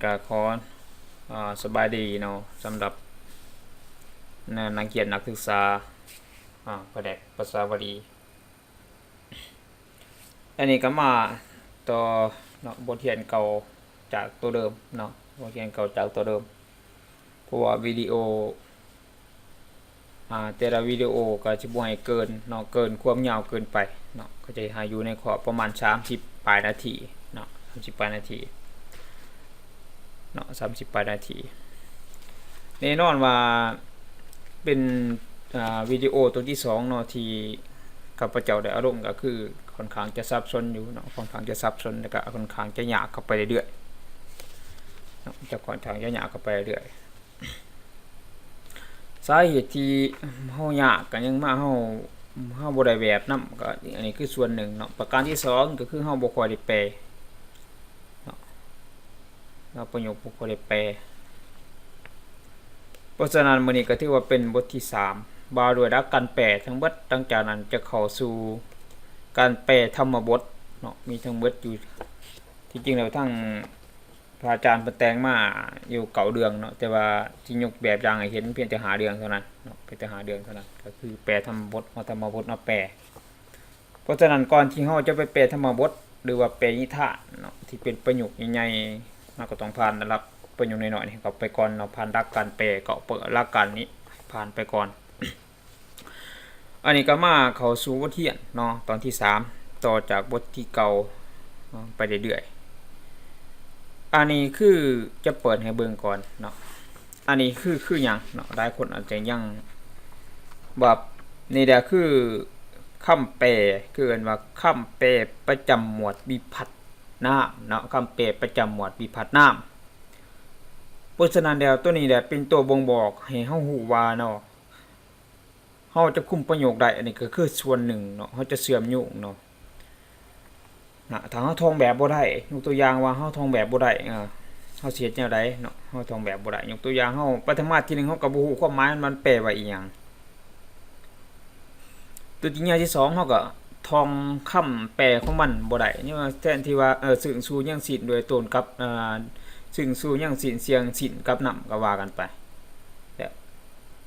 ก็ขอสบายดีเนาะสำหรับนักเรียนนักศึกษาแผนกภาษาบาลีอันนี้ก็มาต่อเนาะบทเรียนเก่าจากตัวเดิมเนาะบทเรียนเก่าจากตัวเดิมเพราะว่าวิดีโอแต่ละวิดีโอก็จะบ่ให้เกินเนาะเกินความยาวเกินไปเนาะก็จะหาอยู่ในขอบประมาณ30ปลายนาทีเนาะ30ปลายนาทีเนาะ30ปลายนาทีแน่นอนว่าเป็นวิดีโอตัวที่2เนาะที่ข้าพเจ้าได้อารมณ์ก็คือค่อนข้างจะซับซ้อนอยู่เนาะค่อนข้างจะซับซ้อนแล้วก็ค่อนข้างจะยากเข้าไปเรื่อยๆเนาะจะค่อนข้างจะยากเข้าไปเรื่อยสาเหตุที่เฮายากก็ยังมาเฮาบ่ได้แบบนำก็อันนี้คือส่วนหนึ่งเนาะประการที่2ก็คือเฮาบ่ค่อยได้แปลเนาะเราประโยคบ่ค่อยได้แปลเพราะฉะนั้นมื้อนี้ก็ถือว่าเป็นบทที่3บ่าวด้วยรักการแปลทั้งเบิดตั้งจากนั้นจะเข้าสู่การแปลธรรมบทเนาะมีทั้งเบิดอยู่ที่จริงแล้วทั้งพระอาจารย์ประแต่งมาอยู่เก่าเดืองเนาะแต่ว่าที่ยกแบบอย่างให้เห็นเพียงแต่หาเดืองเท่านั้นเนาะเพียงแต่หาเดืองเท่านั้นก็คือแปลธรรมบทเอาธรรมบทมาแปลเพราะฉะนั้นก่อนที่เฮาจะไปแปลธรรมบทหรือว่าแปลนิทานเนาะที่เป็นประโยคใหญ่ๆเราก็ต้องผ่านระดับประโยคน้อยๆนี่ก็ไปก่อนเนาะผ่านหลักการแปลก็เปิดหลักการนี้ผ่านไปก่อนอันนี้ก็มาเข้าสู่บทเรียนเนาะตอนที่3ต่อจากบทที่เก่าไปเรื่อยๆอันนี้คือจะเปิดให้เบิ่งก่อนเนาะอันนี้คือหยังเนาะหลายคนอาจจะยังแบบนี่แหละคือคำแปลคือเรียกว่าคำแปลประจำหมวดวิภัตนามเนาะคำแปลประจำหมวดวิภัตนามเพราะฉะนั้นแล้วตัวนี้แหละเป็นตัวบ่งบอกให้เฮาฮู้ว่าเนาะเฮาจะคุมประโยคได้อันนี้ก็คือส่วนหนึ่งเนาะเฮาจะเชื่อมโยงเนาะถ้าเฮาท่องแบบบ่ได้ยกตัวอย่างว่าเฮาท่องแบบบ่ได้เฮาสิเฮ็ดแนวใดเนาะเฮาท่องแบบบ่ได้ยกตัวอย่างเฮาปฐมมาสที่1เฮาก็บ่ฮู้ความหมายมันแปลว่าอีหยังตัวที่อย่างที่2เฮาก็ท่องคำแปลของมันบ่ได้นี่ว่าแทนที่ว่าซึ่งสู่ยังศีลด้วยตนกับซึ่งสู่ยังศีลเสียงศีลกับนำก็ว่ากันไป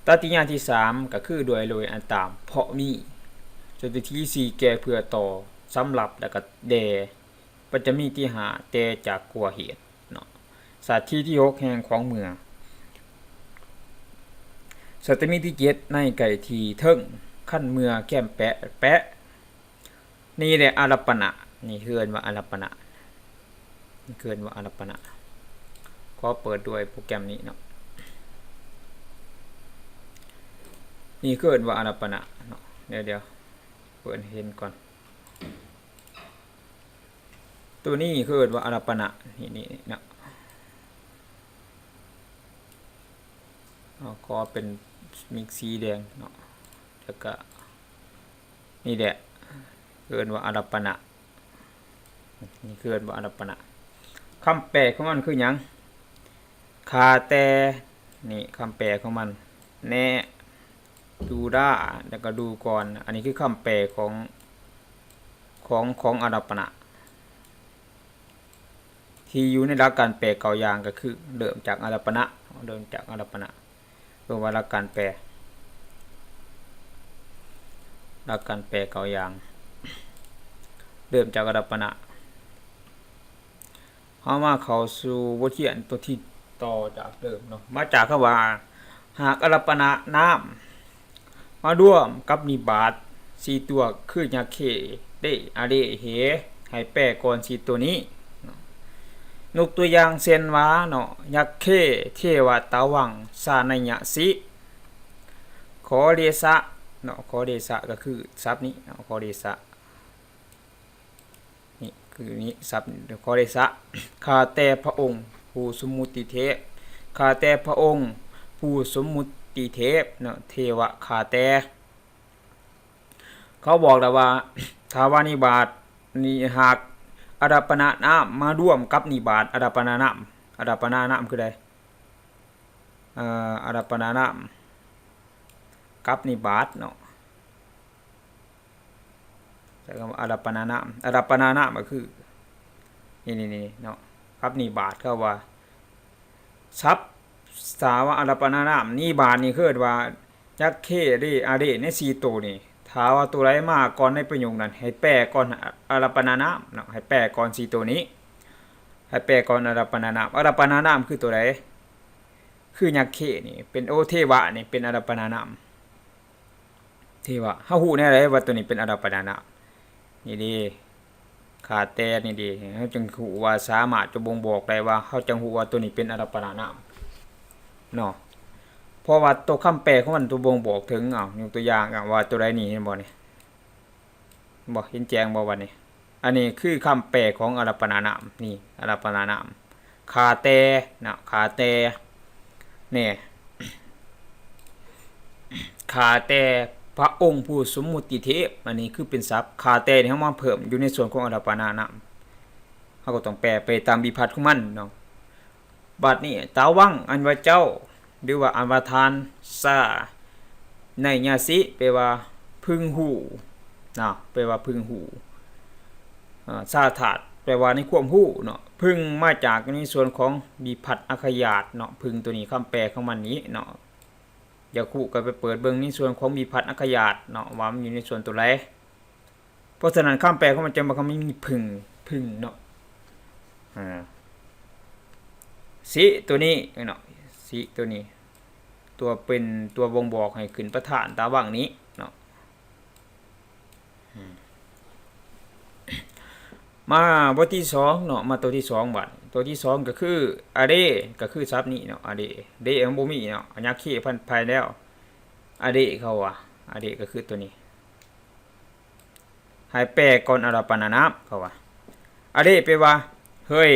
ตัติอย่างที่3ก็คือด้วยโดยอันตามเพราะมีจนที่4แก่เพื่อต่อสำหรับแล้วก็แด่ปัจจมีที่5แต่จากกลัวเหตุเนาะสัตว์ที่6แห่งของเมืองสัตมีที่7ในไก่ทีเทิงขั้นเมือแก้มแปะนี่แหละอารัปปณะนี่เฮือนว่าอารัปปณะนี่เฮือนว่าอารัปปณะขอเปิดด้วยโปรแกรมนี้เนาะนี่เฮือนว่าอารัปปณะเนาะเดี๋ยวเปิดเห็นก่อนตัวนี้คือว่าอารัปปณะนี่เนาะขอเป็นมิกสีแดงเนาะแล้วก็นี่แหละคือว่าอารัปปณะนี่คือว่าอารัปปณะคำแปลของมันคือหยังคาแต่นี่คำแปลของมันแน่ดูด้าแล้วก็ดูก่อนอันนี้คือคำแปลของอารัปปณะที่อยู่ในหลักการแปลเก่าอย่างก็คือเริ่มจากอารัปปณะเริ่มจากอารัปปณะเพื่อว่าหลักการแปลเก่าอย่างเริ่มจากอารัปปณะเฮามาเข้าสู่บทเรียนตัวที่ต่อจากเดิมเนาะมาจากคำว่าหากอารัปปณะน้ำมาร่วมกับนิบาต4ตัวคือยาเคเดอาเดเหให้แปลก่อน4ตัวนี้นกตัวอย่างเช่นว่าเนาะยักเคเทวตาวังสานัยสิขอเดสะเนาะขอเดสะก็คือศัพท์นี้ขอเดสะนี่คือนี้ศัพท์ขอเดสะข้าแต่พระองค์ผู้สมมุติเทพข้าแต่พระองค์ผู้สมมุติเทพเนาะเทวะข้าแต่เขาบอกแล้วว่าถ้าวานิบาตนี่หากอารัปปณะน้ำมาร่วมกับนิบาตอารัปปณะน้ำอารัปปณะน้ำคือใดอารัปปณะน้ำกับนิบาตเนาะแต่คำว่าอารัปปณะน้ำอารัปปณะน้ำก็คือนี่เนาะกับนิบาตเขาว่า ซับสาวะอารัปนานามนี่บาทนี่คือว่ายักษ์เข้เดอาเดใน4ตัวนี่ถ้าว่าตัวใดมาก่อนในประโยคนั้นให้แปลก่อนอารัปนานามเนาะให้แปลก่อน4ตัวนี้ให้แปลก่อนอารัปนานามอารัปนานามคือตัวใดคือยักษ์เข้นี่เป็นโอเทวะนี่เป็นอารัปนานามเทวะเฮาฮู้แน่เลยว่าตัวนี้เป็นอารัปนานามนี่ดีขาแต่นี่ดีเฮาจึงฮู้ว่าสามารถจะบ่งบอกได้ว่าเฮาจังฮู้ว่าตัวนี้เป็นอารัปนานามเนาะเพราะว่าตัวคำแปลของมันตัวบ่งบอกถึงยกตัวอย่างว่าตัวใดนี่เห็นบ่นี่บ่เห็นแจ้งบ่ว่านี่อันนี้คือคำแปลของอารัปนานามนี่อารัปนานามขาแต่นะขาแต่นี่ขาแต่พระองค์ผู้สมมุติเทพอันนี้คือเป็นศัพท์ขาแต่นี่เฮามาเพิ่มอยู่ในส่วนของอารัปนานามเฮาก็ต้องแปลไปตามวิภัตของมันเนาะบัดนี้ตาวังอันว่าเจ้าหรือว่าอันว่าทานซาในญาสิแปลว่าพึงหูเนาะแปลว่าพึงหูซาถาดแปลว่าในความหูเนาะพึงมาจากในส่วนของวิภัตอัคยาตเนาะพึงตัวนี้คำแปลของมันนี้เนาะอย่าคู่ก็ไปเปิดเบิ่งในส่วนของวิภัตอัคยาตเนาะว่ามันอยู่ในส่วนตัวใดเพราะฉะนั้นคำแปลของมันจะมาคำมีพึงเนาะสิตัวนี้เนาะสิตัวนี้ตัวเป็นตัวบ่งบอกให้ขึ้นประธานตาว่างนี้เนาะมาบทที่2เนาะมาตัวที่2บัดตัวที่2ก็คืออะเดก็คือศัพท์นี้เนาะอะเดเดมันบ่มีเนาะอัญญาคีพันภายแล้วอะเดเขาว่าอะเดก็คือตัวนี้ให้แปลก่อนอารัปนานามเขาว่าอะเดแปลว่าเฮ้ย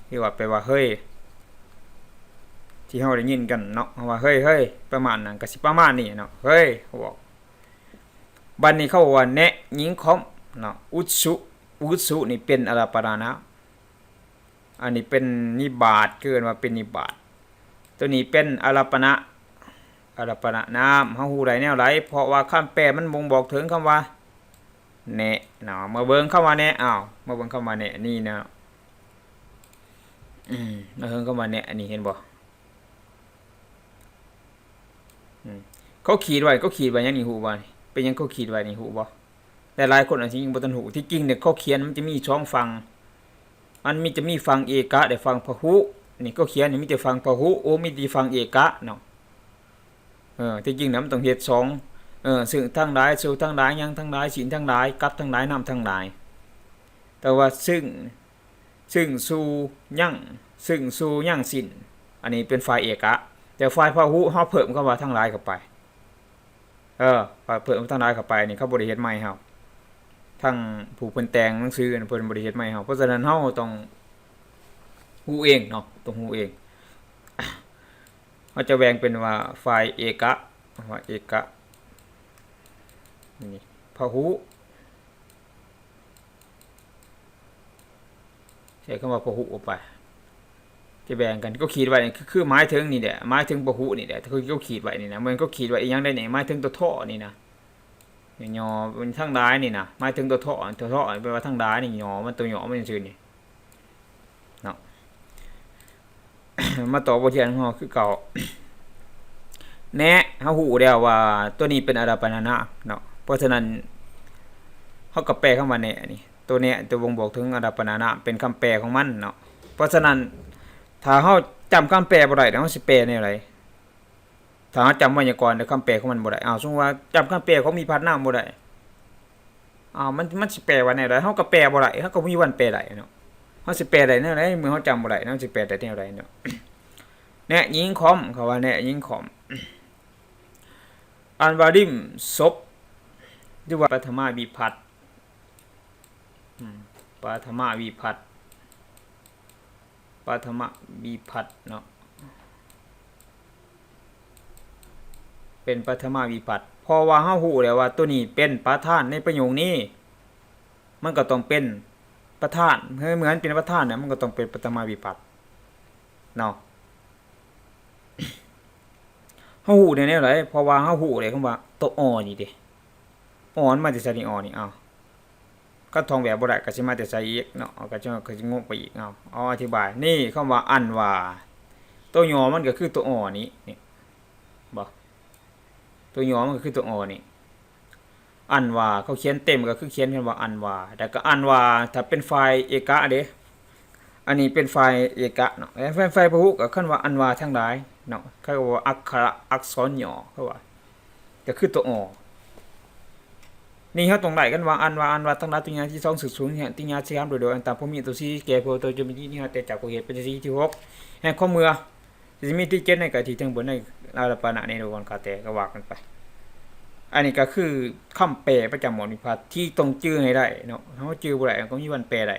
ที่ว่าแปลว่าเฮ้ยที่เฮาได้ยินกันเนาะว่าเฮ้ยประมาณนั้นก็สิประมาณนี้เนาะเฮ้ยเขาบอกบัดนี้เขาว่าแนะหญิงคอมเนาะอุสุนี่เป็นอารัปนานามอันนี้เป็นนิบาตเกินว่าเป็นนิบาตตัวนี้เป็นอารัปนานามเฮาฮู้ได้แนวไหนเพราะว่าคำแปลมันบ่งบอกถึงคำว่าแนะเนาะมาเบิ่งคำว่าแนะมาเบิ่งคำว่าแนะนี่เนาะมาเบิ่งคำว่าแนะอันนี้เห็นบ่เขาขีดไว้ยังนี่ฮู้บ่เป็นยังเขาขีดไว้นี่ฮู้บ่แต่หลายคนอาจสิยังบ่ทันฮู้ที่จริงเนี่ยเขาเขียนมันจะมี2ฝั่งมันมีจะมีฝั่งเอกะและฝั่งพหุนี่ก็เขียนนี่มีแต่ฝั่งพหุมีแต่ฝั่งเอกะเนาะที่จริงมันต้องเฮ็ด2ซึ่งทั้งหลายสู่ทั้งหลายยังทั้งหลายสินทั้งหลายกับทั้งหลายนำทั้งหลายแต่ว่าซึ่งสู่ยังซึ่งสู่ยังสินอันนี้เป็นฝ่ายเอกะแต่ฝ่ายพหุเฮาเพิ่มคำว่าทั้งหลายเข้าไปเพิ่มทั้งหลายเข้าไปนี่เขาบ่ได้เฮ็ดใหม่เฮาทั้งผู้เพิ่นแต่งหนังสือเพิ่นบ่ได้เฮ็ดใหม่เฮาเพราะฉะนั้นเฮาต้องฮู้เองเนาะต้องฮู้เองเฮาจะแบ่งเป็นว่าฝ่ายเอกะว่าเอกะนี่พหุใช้คำว่าพหุออกไปจะแบ่งกันก็ขีดไว้คือหมายถึงนี่แหละหมายถึงพหุนี่แหละเขาขีดไว้นี่นะมันก็ขีดไว้อีหยังได้นี่หมายถึงตัวท่อนี่นะยอมันทั้งหลายนี่นะหมายถึงตัวท่อแปลว่าทั้งหลายนี่ยอมันตัวหยอมันซื่อนี่เนาะ มาต่อบทเรียนของเราคือเก่าแนะเฮาฮู้แล้วว่าตัวนี้เป็นอารัปนานามเนาะเพราะฉะนั้นเฮาก็แปลคำว่าแนะนี่ตัวแนะตัวบ่งบอกถึงอารัปนานามเป็นคำแปลของมันเนาะเพราะฉะนั้นถ้าเฮาจำคำแปลบ่ได้เฮาสิแปลแนวใดถ้าเฮาจำไวยากรณ์คำแปลของมันบ่ได้สมมุติว่าจำคำแปลของมีพัดนามบ่ได้มันสิแปลว่าแนวใดเฮาก็แปลบ่ได้เฮาก็มีวันแปลได้เนาะเฮาสิแปลได้แนวใดเมื่อเฮาจำบ่ได้เฮาสิแปลได้แนวใดเนาะแนะหญิงคอมเขาว่าแนะหญิงคอมอันว่าริมศพหรือว่าปฐมวิภัตปฐมวิภัตเนาะเป็นปฐมวิภัตเพราะว่าเฮาฮู้แล้วว่าตัวนี้เป็นประธานในประโยคนี้มันก็ต้องเป็นประธานเหมือนเป็นประธานเนี่ยมันก็ต้องเป็นปฐมวิภัตเนาะเฮาฮู้ได้แนวไหนเพราะว่าเฮาฮู้ได้คำว่าตัวนี่เด้มันมาจากไสนี่นี่ ก็ทองแบบบ่ได้ก็สิมาแต่ใส่อีกเนาะก็จะก็สิงงไปอีกเอาอธิบายนี่คำว่าอันว่าตัวยอมันก็คือตัวอนี้นี่บ่ตัวยอมันก็คือตัวอนี่อันว่าเขาเขียนเต็มก็คือเขียนคำว่าอันว่าแต่ก็อันว่าถ้าเป็นไฟล์เอกะเด้อันนี้เป็นไฟล์เอกะเนาะไฟล์พหุก็คั่นว่าอันว่าทั้งหลายเนาะเขาว่าอักขระอักษรย่อเขาว่าก็คือตัวอนี่เขาตรงไหนกันว่าอันว่าตั้งแต่ตัวอย่างที่2สุดสูงเนี่ยติญาสิครับโดยอันตามผมมีตัวซีแก่โพตัวจะมีนี่ฮะแต่จากเหตุเป็นที่ที่6แห่งข้อมือสิมีที่7ในกะที่ทั้งบนในลาปานะในโดนกาแต่ก็ว่ากันไปอันนี้ก็คือคำแปลประจำหมวดวิพัฒน์ที่ต้องจื้อให้ได้เนาะเฮาจื้อบ่ได้ก็มีวันแปลได้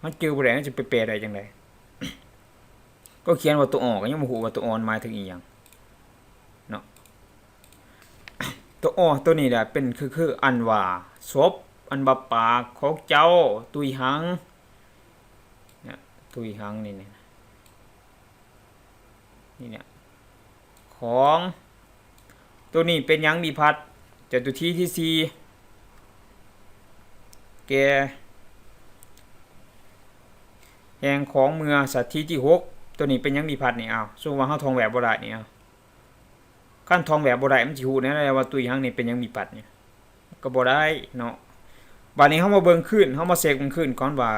มันจื้อบ่ได้มันจะไปแปลได้จังได๋ก็เขียนว่าตัวอก็ยังบ่ฮู้ว่าตัวอหมายถึงอีหยังเนาะตัวอตัวนี้แหละเป็นคืออันว่าศพอันบาปากของเจ้าตุยหังเนี่ยตุยหังนี่เนี่ยของตัวนี้เป็นหยังดีพัดจตุทีที่4แก่แห่งของเมืองสัตทีที่6ตัวนี้เป็นหยังดีพัดนี่สู้ว่าเฮาทองแบบบ่ได้นี่ขั้นทองแบบบ่ได้มันสิฮู้แน่เลยว่าตุยหังนี่เป็นหยังมีปัดนี่ก็บ่ได้เนาะบัดนี้เฮามาเบิ่งขึ้นเฮามาเสกมันขึ้นก่อนว่า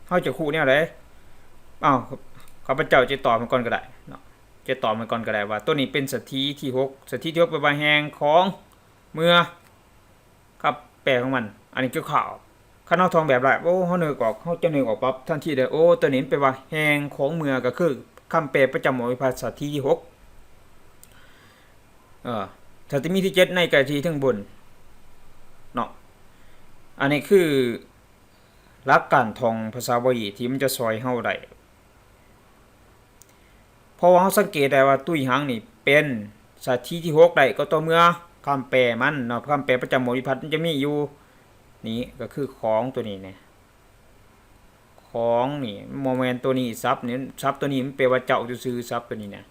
เฮาจะคู่แนวใดข้าพเจ้าจะตอบมันก่อนก็ได้เนาะจะตอบมันก่อนก็ได้ว่าตัวนี้เป็นสัตทีที่6สัตทีที่6เป็นว่าแห่งของเมื่อครับแปลของมันอันนี้คือข่าวคันเฮาทองแบบได้โอ้เฮานึกออกเฮาจะนึกออกปั๊บทันทีเลยโอ้ตัวนี้เป็นว่าแห่งของเมื่อก็คือคำแปลประจำหมวดวิพัฒน์สัตทีที่6ถ้าจะมีที่7ในกะทีทั้งบนเนาะอันนี้คือหลักการท่องภาษาบาลีที่มันจะซอยเฮาได้เพราะว่าเฮาสังเกตได้ว่าตุ้ยหังนี่เป็นสัตทีที่6ได้ก็ต่อเมื่อคำแปลมันเนาะคำแปลประจำหมวดวิพัฒน์มันจะมีอยู่นี่ก็คือของตัวนี้เนี่ยของนี่โมเมนต์ตัวนี้ทรัพย์นี่ทรัพย์ตัวนี้มันแปลว่าเจ้าซื่อทรัพย์ตัวนี้เนี่ย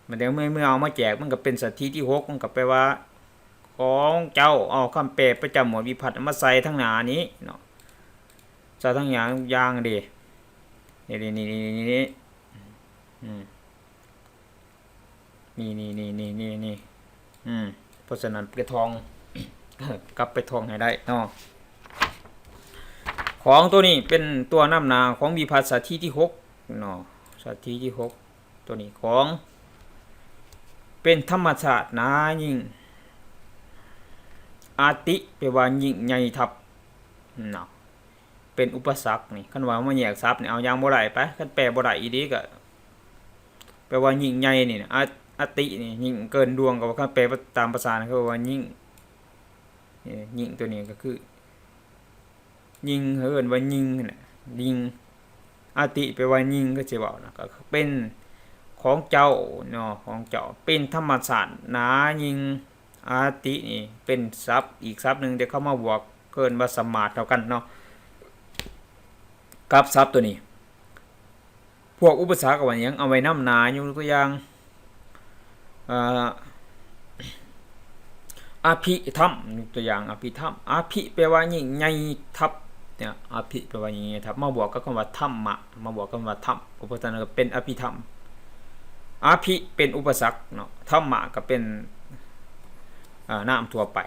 มันเดี๋ยวเมื่อเอามาแจกมันก็เป็นสัตทีที่6มันก็แปลว่าของเจ้าเอาคำแปลประจำหมวดวิพัฒน์มาใส่ทั้งหน้านี้เนาะใส่ทั้งอย่างดีนี่เพราะฉะนั้นไปทอง กลับไปทองให้ได้เนาะของตัวนี้เป็นตัวนำหน้าของวิพัฒน์สัตทีที่6เนาะสัตทีที่6ตัวนี้ของเป็นธรรมชาติหนายิ่งอาติแปลว่ายิ่งใหญ่ทับเนาะเป็นอุปสรรคนี่คันว่ามาแยกทรัพย์นี่เอาอย่างบ่ได้ไปคันแปลบ่ได้อีดีก็แปลว่ายิ่งใหญ่นี่อาตินี่ยิ่งเกินดวงก็ว่าคันแปลตามภาษาคือว่ายิ่งตัวนี้ก็คือยิ่งเอิ้นว่ายิ่งน่ะยิ่งอาติแปลว่ายิ่งก็สิเว้านะก็เป็นของเจ้าเนาะของเจ้าเป็นธรรมชาติหนายิ่งอาตินี่เป็นศัพท์อีกศัพท์นึงที่เข้ามาบวกเกินว่าสมาร์ทเท่ากันเนาะกับศัพท์ตัวนี้พวกอุปสรรคว่าหยังเอาไว้นำหน้ายกตัวอย่างอภิธรรมยกตัวอย่างอภิธรรมอภิแปลว่ายิ่งใหญ่ทับเนี่ยอภิแปลว่ายิ่งใหญ่ทับมาบวกกับคำว่าธรรมะมาบวกกับคำว่าธรรมเพราะฉะนั้นก็เป็นอภิธรรมอาภิเป็นอุปสรรคเนาะธรรมะก็เป็นนามทั่วไป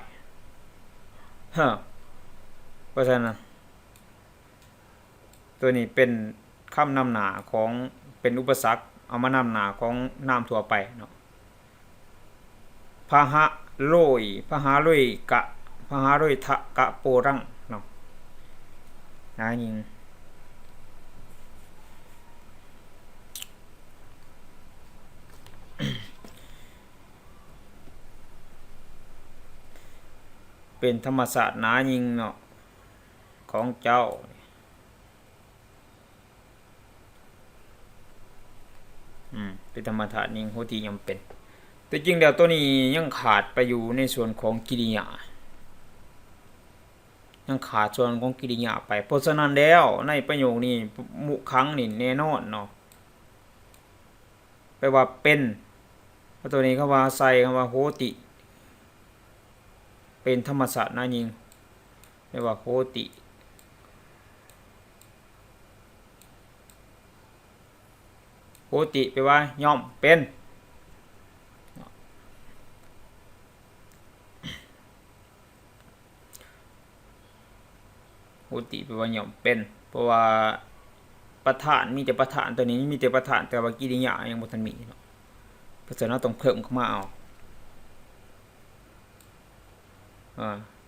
เพราะฉะนั้นตัวนี้เป็นคำนำหน้าของเป็นอุปสรรคเอามานำหน้าของนามทั่วไปเนาะพหะโรยพหะโรยกะพหะโรยทะกะโปรังเนาะยิงเป็นธรรมศาสตร์หนายิงเนาะของเจ้าเป็นธรรมธาตุยิงโหติยังเป็นแต่จริงแล้วตัวนี้ยังขาดไปอยู่ในส่วนของกิริยายังขาดส่วนของกิริยาไปเพราะฉะนั้นแล้วในประโยคนี้มุขังนี่แน่นอนเนาะแปลว่าเป็นเพราะตัวนี้คำว่าใส่คำว่าโหติเป็นธรรมศาสตร์นะยิง เรียกว่าโหติโหติแปลว่าย่อมเป็นโหติแปลว่าย่อมเป็นเพราะว่าประธานมีแต่ประธานตัวนี้มีแต่ประธานแต่ว่ากิริยายังบ่ทันมีเนาะเพราะฉะนั้นต้องเพิ่มเข้ามาเอา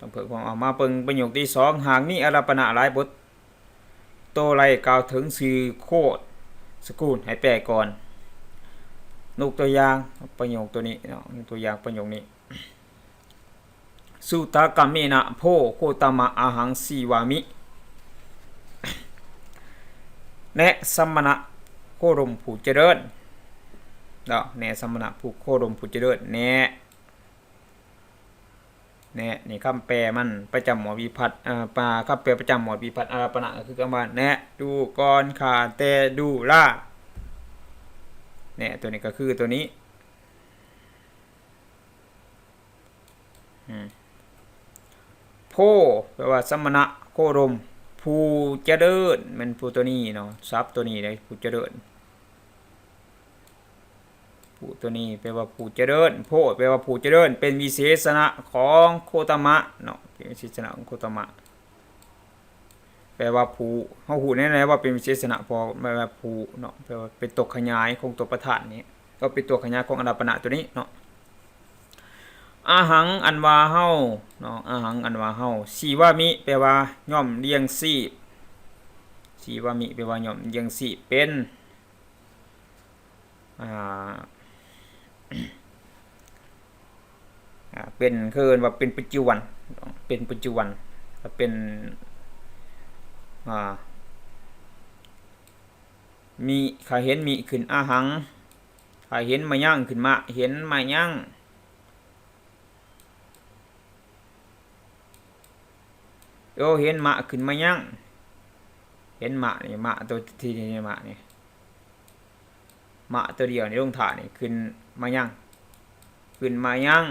ต้องเพิ่มความเอามาเปิงประโยคที่2หากมีอารัปณะหลายบทโตไรกล่าวถึงชื่อโคตรสกุลให้แปลก่อนนุกตัวอย่างประโยคตัวนี้เนาะตัวอย่างประโยคนี้สุตากามินะโพโคตมะอาหังสีวามิแนะสมณะโคดมผู้เจริญเนาะแนะสมณะผู้โคดมผู้เจริญแนะนี่คำแปลมันประจำหมวดวิพัฒน์ปาคำแปลประจำหมวดวิพัฒน์อารัปณะก็คือคำว่าแนะดูก่อนขาแต่ดูล่าตัวนี้ก็คือตัวนี้โพแปลว่าสมณะโคดมผู้เจริญมันผู้ตัวนี้เนาะซับตัวนี้เลยผู้เจริญผู้ตัวนี้แปลว่าผู้เจริญโพแปลว่าผู้เจริญเป็นวิเศษณะของโคตมะเนาะเป็นวิเศษณะของโคตมะแปลว่าผู้เฮาฮู้แน่ๆว่าเป็นวิเศษณะพอแปลว่าผู้เนาะแปลว่าเป็นตัวขยายของตัวประธานนี้ก็เป็นตัวขยายของอารัปณะตัวนี้เนาะอาหังอันว่าเฮาเนาะอาหังอันว่าเฮาสีวามิแปลว่าย่อมเลี้ยงชีพสีวามิแปลว่าย่อมเลี้ยงชีพเป็นเป็นคือว่าเป็นปัจจุบันเป็นปัจจุบันเป็นมีข้าเห็นมีขึ้นอาหังข้าเห็นมายั่งขึ้นมาเห็นมายั่งเห็นมะขึ้นมายั่งเห็นมะนี่มะตัวที่นี่มะนี่มะตัวเดียวในลงฐานนี่ขึ้นมายั่งขึ้นมายั่ง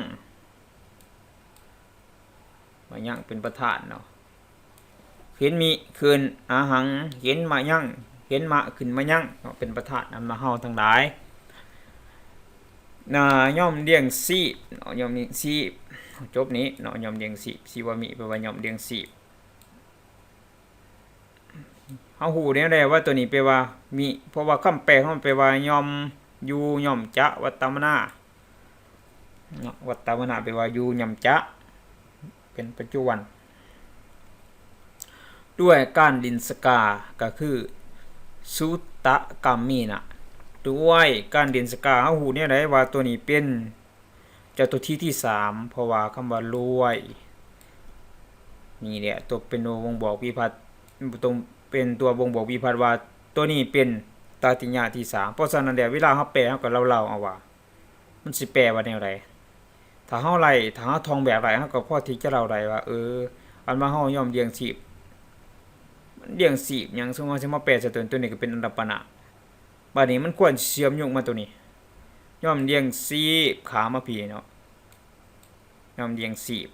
เป็นประธานเนาะเห็นมีขึ้นอาหังเห็นมายั่งเห็นมะขึ้นมายั่งเนาะเป็นประธานนำมาเฮาทั้งหลายย่อมเลี้ยงชีพเนาะย่อมเลี้ยงชีพจบนี้เนาะย่อมเลี้ยงชีพชีวามิแปลว่าย่อมเลี้ยงชีพเฮาฮู้แน่ๆว่าตัวนี้แปลว่ามีเพราะว่าคำแปลของมันแปลว่าย่อมอยู่ย่อมจะวัตตมนาเนาะวัตตมนาแปลว่าอยู่ย่อมจะเป็นปัจจุบันด้วยการดินสกาก็คือสุตตะกัมมีนะด้วยการดินสกาเฮาฮู้แน่ได้ว่าตัวนี้เป็นเจ้าตัวที่3เพราะว่าคำว่ารวยนี่แหละตัวเป็นตัวบ่งบอกวิภัตตรงเป็นตัวบ่งบอกวิภัตว่าตัวนี้เป็นตติญญาที่3เพราะฉะนั้นแล้วเวลาเฮาแปลเฮาก็เล่าเอาว่ามันสิแปลว่าแนวใดถ้าเฮาท่องแบบไรเฮาก็พอที่จะเล่าได้ว่าอันว่าเฮาย่อมเลี้ยงชีพเลี้ยงชีพหยังสมมุติว่าสิมาแปลซะตัวนี้ก็เป็นอันดับปณะบัดนี้มันควรเชื่อมโยงมาตัวนี้ย่อมเลี้ยงชีพขามาพี่เนาะย่อมเลี้ยงชีพ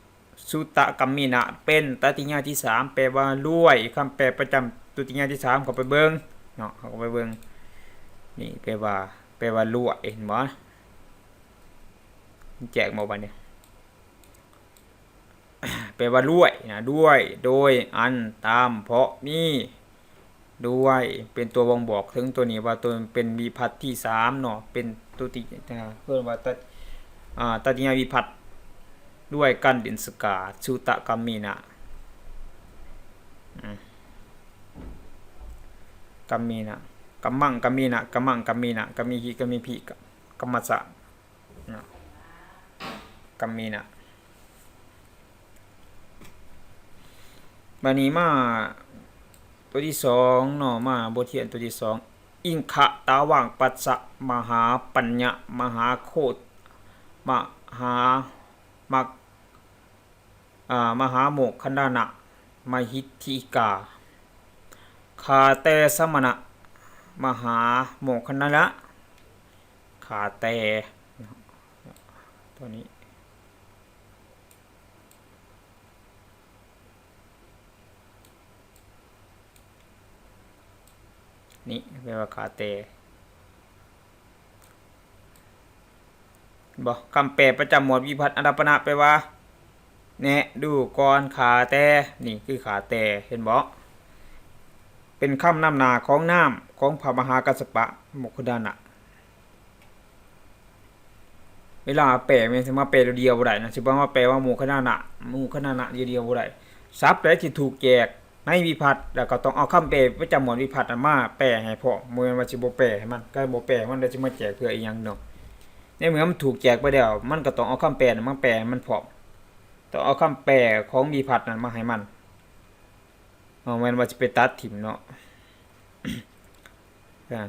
สุตะกัมมินะเป็นตติญญาที่3แปลว่ารวยคำแปลประจำตติญญาที่3เข้าไปเบิ่งเนาะเข้าไปเบิ่งนี่แปลว่ารวยเห็นบ่แจกมาบัดนี้แปลว่ารวยนะด้วยโดยอันตามเพราะมีด้วยเป็นตัวบ่งบอกถึงตัวนี้ว่าตัวเป็นวิภัตที่3เนาะเป็นตุติเพิ่นว่าตติญญาวิภัตด้วยกันดินสกาสุตะกัมมีนะกัมมีนะกัมมังกัมมีนะกัมมังกัมมีนะกัมมีหิกัมมีภิกัมมัสสะกัมมีนะบัดนี้มาตัวที่2เนาะมาบทเรียนตัวที่2อิงคะตาว่างปัสสะมหาปัญญะมหาโคตมหามหาโมกขันดานะมหิทธิกาคาเตสมณะมหาโมกขันดานะคาเตตัวนี้ นี่แปลว่าขาแต่บ่คำแปลประจำหมวดวิภัตอารัปปนะแปลว่าแนะดูก่อนขาแต่นี่คือขาแต่เห็นบ่เป็นคำนำหน้าของน้ำของพระมหากัสสปะโมคคัลลานะเวลาแปลแม่นสิมาแปลเดียวบ่ได้นะสิบ่มาแปลว่าโมคคัลลานะโมคคัลลานะเดียวบ่ได้ศัพท์ใดที่ถูกแจกในวิภัตแล้วก็ต้องเอาคำแปลประจำหมวดวิภัตมาแปลให้พร้อมบ่แม่นว่าสิบ่แปลให้มันก็บ่แปลมันแล้วสิมาแจกเพื่ออีหยังเนาะในเมื่อมันถูกแจกไปแล้วมันก็ต้องเอาคำแปลนั้นมาแปลให้มันพร้อมต้องเอาคำแปลของวิภัตนั้นมาให้มันแม่นว่าสิไปตัดถิ่มเนาะ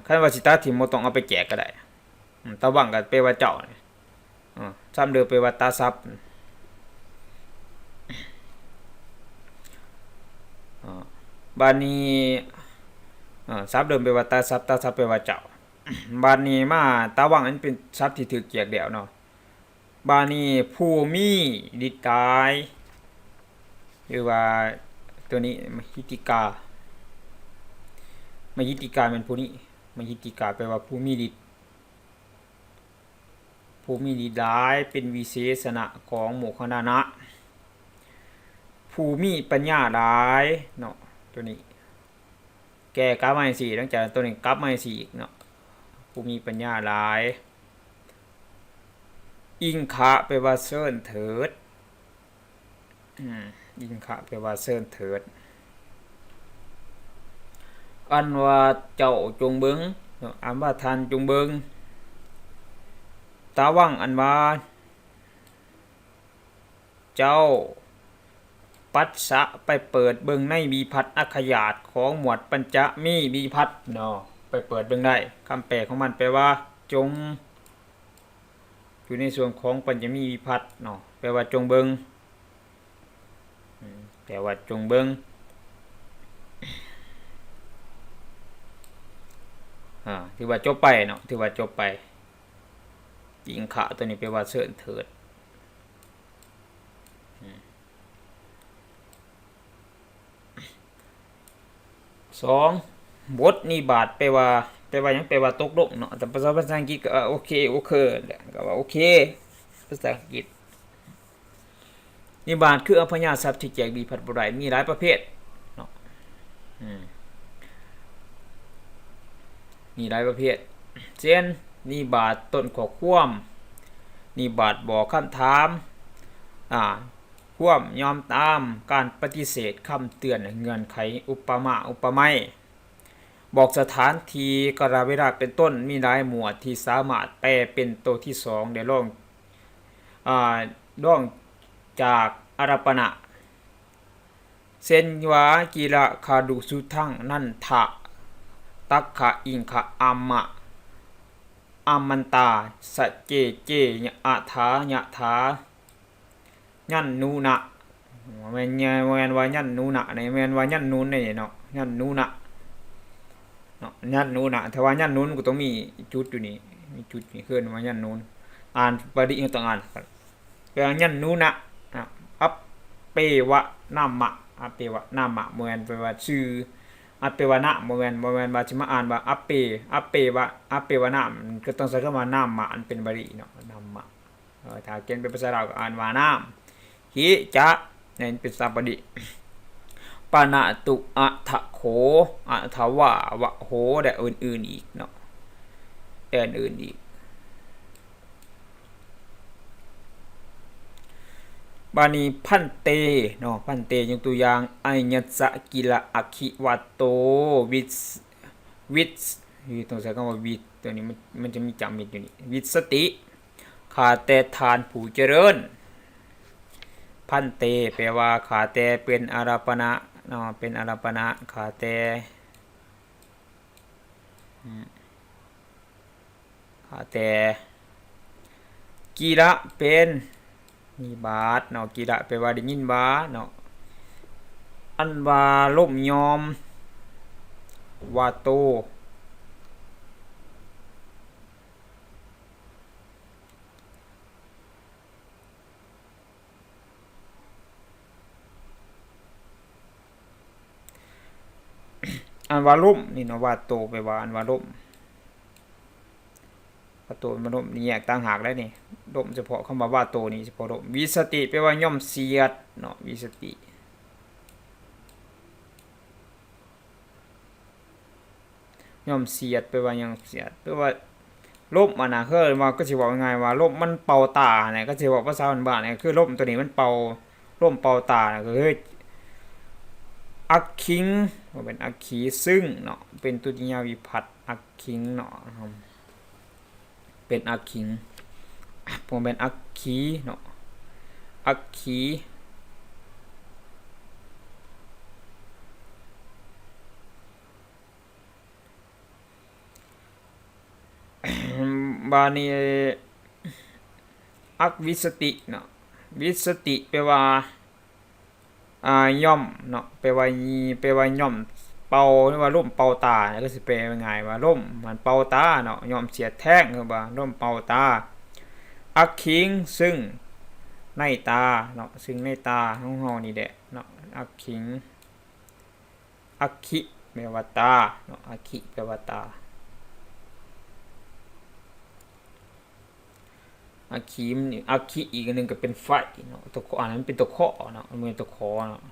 คันว่าสิตัดถิ่มบ่ต้องเอาไปแจกก็ได้ตาวังก็แปลว่าเจ้าซ้ำเด้อแปลว่าตาทรัพย์บาดนี้ทรัพย์เดิมแปลว่าตาทรัพย์ตาทรัพย์แปลว่าเจ้าบาดนี้มาตาวังอันเป็นทรัพย์ที่ถูกแจกแล้วเนาะบาดนี้ผู้มีฤทธิ์กายหรือว่าตัวนี้มหิติกามหิติกาเป็นผู้นี้มหิติกาแปลว่าผู้มีฤทธิ์ผู้มีฤทธิ์หลายเป็นวิเศษณะของโมคคัลลานะผู้มีปัญญาหลายเนาะตัวนี้แก้กลับมา4หลังจากตัวนี้กลับมา4อีกเนาะผู้มีปัญญาหลายอิงคะแปลว่าเชิญเถิดอิงคะแปลว่าเชิญเถิดอันว่าเจ้าจงเบิงอันว่าท่านจงเบิงตาวังอันว่าเจ้าปัสสะไปเปิดเบิงในวิภัตอัคยาตของหมวดปัญจมีวิภัตเนาะไปเปิดเบิงได้คำแปลของมันแปลว่าจงอยู่ในส่วนของปัญจมีวิภัตเนาะแปลว่าจงเบิงแปลว่าจงเบิงถือว่าจบไปเนาะถือว่าจบไปอิงคะตัวนี้แปลว่าเชิญเถิด2บทนิบาตแปลว่าหยังแปลว่าตกลงเนาะแต่ภาษาอังกฤษก็โอเคโอเคก็ว่าโอเคภาษาอังกฤษนิบาตคืออภัญญาทรัพย์ที่แจกวิภัตบ่ได้มีหลายประเภทเนาะมีหลายประเภทเช่นนิบาตต้นข้อความนิบาตบอกคำถามความยอมตามการปฏิเสธคำเตือนเงื่อนไขอุปมาอุปไมยบอกสถานที่กาลเวลาเป็นต้นมีหลายหมวดที่สามารถแปลเป็นตัวที่2ได้ร่องจากอารัปปณะเซนวากิระคาดุสุทังนันทะตักขะอิงขะอัมมะอัมมันตาสะเจเจยะอะถายะถายันนูนะแม่นว่ายันนูนะนี่แม่นว่ายันนูนนี่เนาะยันนูนะเนาะยันนูนะถ้าว่ายันนูนก็ต้องมีจุดอยู่นี่มีจุดนี่คือว่ายันนูนอ่านปริต้องอ่านแปลว่ายันนูนะอัปเปวะนามะอัปเปวะนามะบ่แม่นแปลว่าชื่ออัปเปวะนะบ่แม่นว่าสิมาอ่านว่าอัปเปวะนะก็ต้องใช้คำว่านามะอันเป็นบริเนาะนามะถ้าเขียนเป็นภาษาลาวก็อ่านว่านามหิจะนี่เป็นสัพพดิปานะตุอะทะโขอะทะวาวะโหและอื่นๆอีกเนาะอื่นอีกบานีพันเตเนาะพันเตยกตัวอย่างไอญัสสะกิละอคิวัตโตวิสต้องใช้คำว่าวิสตัวนี้มันจะมีจำมิดอยู่นี่วิสติข้าแต่ทานผู้เจริญพันเตแปลว่าขาแต่เป็นอารัปปณะเนาะเป็นอารัปปณะขาแต่กีระเป็นนิบาตเนาะกีระแปลว่าได้ยินว่าเนาะอันว่าล่มยอมวาโตอัน นว่าล่มนี่เนาะว่าโตไปว่าอันว่าล่มว่าโตมันล่มนี่แยกต่างหากแล้วนี่ล่มเฉพาะคำว่าโตนี่เฉพาะล่มวิสติแปลว่าย่อมเสียดเนาะวิสติย่อมเสียดแปลว่าย่อมเสียดแปลว่าล่มนะคือว่าก็สิบอกง่ายว่าล่มมันเป่าตาเนี่ยก็สิบอกภาษาบ้านๆเนี่ยคือล่มตัวนี้มันเป่าล่มเป่าตาก็คืออักขิงเป็นอักขีซึ่งเนาะเป็นตุติยวิภัตอักขิงเนาะเป็นอักขิงผมเป็นอักขีเนาะอักขีบานีอักวิสติเนาะวิสติแปลว่าย่อมเนาะแปลว่าย่อมเป่าหรือว่าร่มเป่าตาก็สิแปลง่ายว่าร่มมันเป่าตาเนาะย่อมเสียดแทงคือว่าร่มเป่าตาอักขิงซึ่งในตาเนาะซึ่งในตาของเฮานี่แหละเนาะอักขิงอักขิแปลว่าตาเนาะอักขิแปลว่าตาอักขีมนี่อักขิอีกอันนึงก็เป็นไฟเนาะตัวอันนั้นเป็นตัวเคาะเนาะมันเป็นตัวคอเนาะ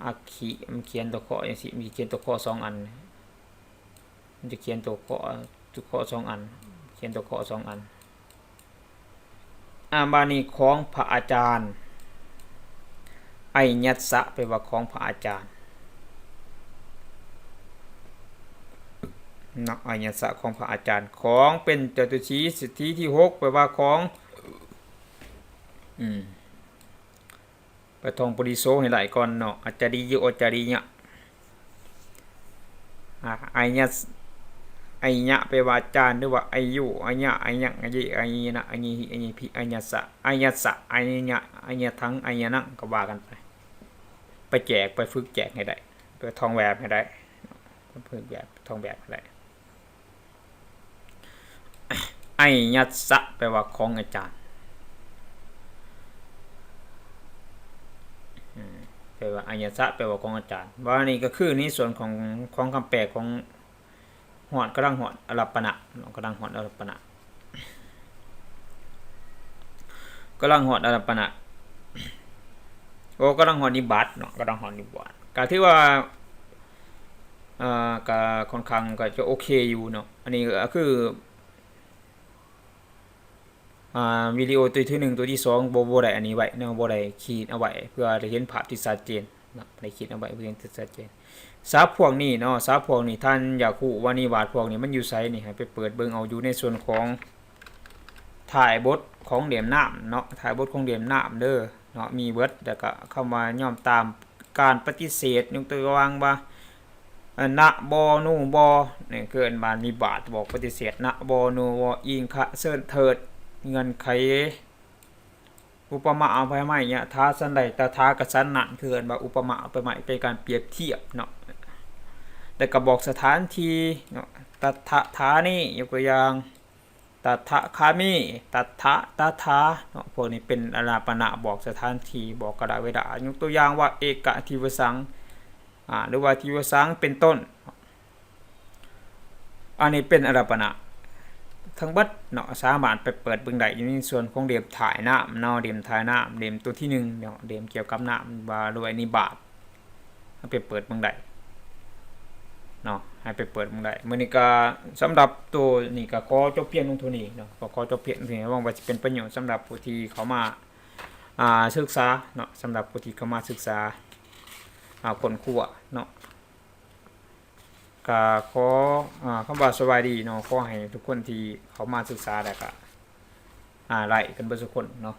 อักขิมันเขียนตัวเคาะอย่างสิมีเขียนตัวเคาะ2อันมันจะเขียนตัวเคาะ2อันเขียนตัวเคาะ2อันบานีของพระอาจารย์ไอญัสสะแปลว่าของพระอาจารย์เนาะไอญัสสะของพระอาจารย์ของเป็นจตุชีสิทธิที่6แปลว่าของไปท่องปริโสให้หลายก่อนเนาะอาจาริยอจาริยะไอญัสไอญะแปลว่าอาจารย์หรือว่าไอยุไอญะไอยังไอยิไอนะไอญิไอญิพิไอญัสสะไอญัสสะไอญะไอญะทั้งไอญะนั่งก็ว่ากันไปแจกไปฝึกแจกให้ได้ไปท่องแบบให้ได้ฝึกแบบท่องแบบให้ได้ไอญัสสะแปลว่าของอาจารย์แปลว่าไอญัสสะแปลว่าของอาจารย์ว่านี่ก็คือนี่ส่วนของคำแปลของหอดกระดังหอดอรัปปณะกระดังหอดอรัปปณะกระดังหอดอรัปปณะโอ้กระดังหอดนิบัติเนาะกระดังหอดนิบัติก็ที่ว่าก็ค่อนข้างก็จะโอเคอยู่เนาะอันนี้ก็คือวิดีโอตัวที่1ตัวที่2บ่ได้อันนี้ไว้เนาะบ่ได้ขีดเอาไว้เพื่อได้เห็นภาพที่ชัดเจนเนาะได้ขีดเอาไว้เพื่อเห็นที่ชัดเจนซับพวกนี้เนาะซับพวกนี้ท่านอยากรู้ว่านิบาตพวกนี้มันอยู่ไสนี่ให้ไปเปิดเบิ่งเอาอยู่ในส่วนของถ่ายบทของเหลี่ยมน้ำเนาะถ่ายบทของเหลี่ยมน้ำเด้อเนาะมีเบิดแล้วก็เข้ามาย่อมตามการปฏิเสธยกตัวอย่างว่านะบ่นูบ่นี่คืออันบานิบาตบอกปฏิเสธนะบ่นูบ่อิงคะเซินเถิดเงื่อนไขอุปมาเอาไปใหม่เนี่ยท้าสันใดตถากัสสันนั่นคืออันว่าอุปมาเอาไปใหม่เป็นการเปรียบเทียบเนาะแต่ก็บอกสถานที่เนาะตัทธะทานี่ยกตัวอย่างตัทธะคามิตัทธะตถาเนาะพวกนี้เป็นอาราปณะบอกสถานที่บอกกระดาษเวดายกตัวอย่างว่าเอกทิวสังหรือว่าทิวสังเป็นต้นอันนี้เป็นอาราปณะทั้งบัดเนาะสามารถไปเปิดเบิ่งได้อยู่ในส่วนของเดียมถ่ายน้ำเนาะเดียมถ่ายน้ำเดียมตัวที่1เนาะเดียมเกี่ยวกับน้ำว่าด้วยนิบาตไปเปิดเบิ่งได้เนาะให้ไปเปิดมึงได้มื้อนี้ก็สำหรับตัวนี้ก็ขอจบเพียงเท่านี้เนาะขอจบเพียงเท่านี้หวังว่าจะเป็นประโยชน์สำหรับผู้ที่เขามาศึกษาเนาะสำหรับผู้ที่เขามาศึกษาคนคั่วเนาะก็ขอคำว่าสวัสดีเนาะขอให้ทุกคนที่เขามาศึกษาได้ก็ไล่กันเบิดทุกคนเนาะ